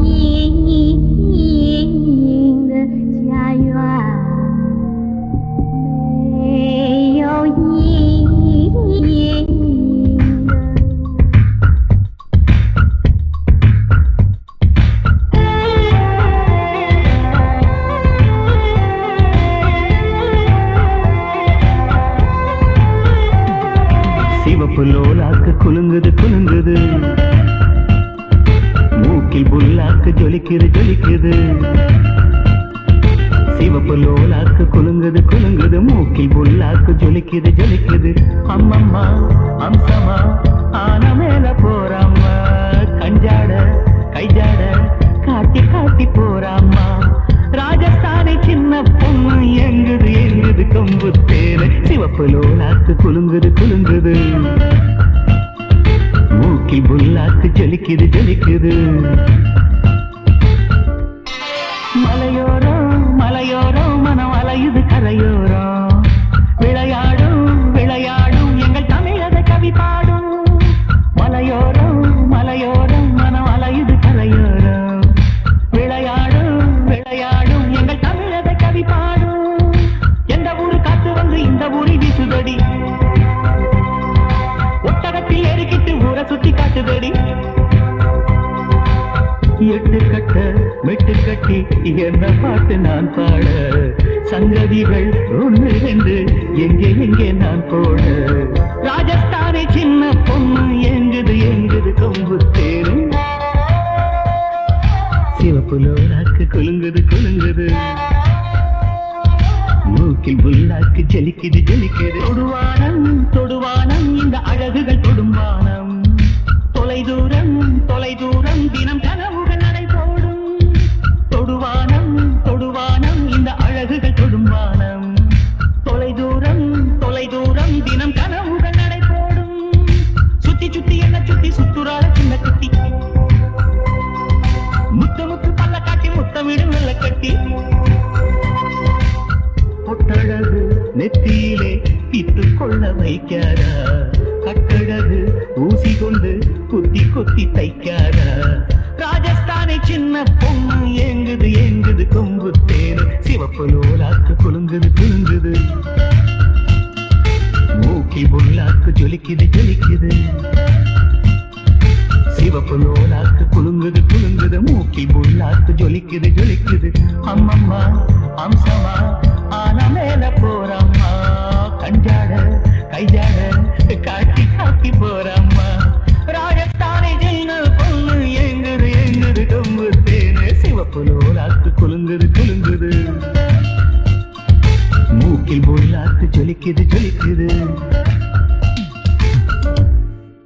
阴的家园，没有阴的。சிவப்பு லோலாக்கு குலுங்குது குலுங்குது, மூக்கில் புல்லாக்கு ஜொலிக்குது ஜொலிக்குது. சிவப்பு லோலாக்கு குலுங்குது குலுங்குது, மூக்கில் புல்லாக்கு ஜொலிக்குது ஜொலிக்குது. அம்மம்மா அம்சமா ஆன மேல போறாம்மா, கஞ்சாட கைஜாட காட்டி காட்டி போறாம்மா. ராஜஸ்தானை சின்ன பொண்ணு எங்குது எங்குது கொம்பு தேரு. சிவப்பு லோலாக்கு குலுங்குது குலுங்குது, மூக்கில் புல்லாக்கு ஜொலிக்குது ஜொலிக்குது. மலையோரம் மலையோரம் மனம் அலையுது கரையோரம், விளையாடும் விளையாடும் எங்கள் தமிழக கவி பாடும். மலையோரம் மலையோரம் மனம் அலையுது கரையோரம், விளையாடும் விளையாடும் எங்கள் தமிழக கவி பாடும். எந்த ஊரு காத்து வந்து இந்த ஊரை வீசுதடி, ஒட்டகத்தில் ஏறிக்கிட்டு ஊரை சுத்தி காட்டுதடி. எட்டு கட்ட மெட்டு கட்டி என்ன பாட்டு நான் பாட, சங்கதிகள் ஒன்று ரெண்டு எங்கே எங்கே நான் போட. ராஜஸ்தானை சின்ன பொண்ணு எங்குது எங்குது கொம்பு தேரு. சிவப்பு லோலாக்கு குலுங்குது குலுங்குது, மூக்கில் புல்லாக்கு ஜலிக்குது ஜலிக்குது. தொடுவானம் தொடுவானம் இந்த அழகுகள் தொடும்பானம், தொலைதூரம் தொலைதூரம் தினம் கனவுகள் நடை போடும். தொடுவானம் தொடுவானம் இந்த அழகுகள் தொடும்பானம், தொலைதூரம் தொலைதூரம் தினம் கனவுகள் நடை போடும். சுத்தி சுத்தி என்ன சுத்தி சுத்துறாள சின்ன குட்டி, முத்து முத்து பல்ல காட்டி முத்தமிடும் வெள்ள கட்டி. பொட்டழகு நெத்தியிலே பித்து கொள்ள வைக்காரா, கட்டழகு ஊசி கொண்டு குத்தி குத்தி தைக்காரா. ராஜஸ்தானை சின்ன பொண்ணு எங்குது எங்குது கொம்பு தேரு. சிவப்பு லோலாக்கு குலுங்குது குலுங்குது, மூக்கி புல்லாக்கு ஜொலிக்குது ஜொலிக்குது. சிவப்பு லோலாக்கு குலுங்குது குலுங்குது, மூக்கி புல்லாக்கு ஜொலிக்குது ஜொலிக்குது. அம்மம்மா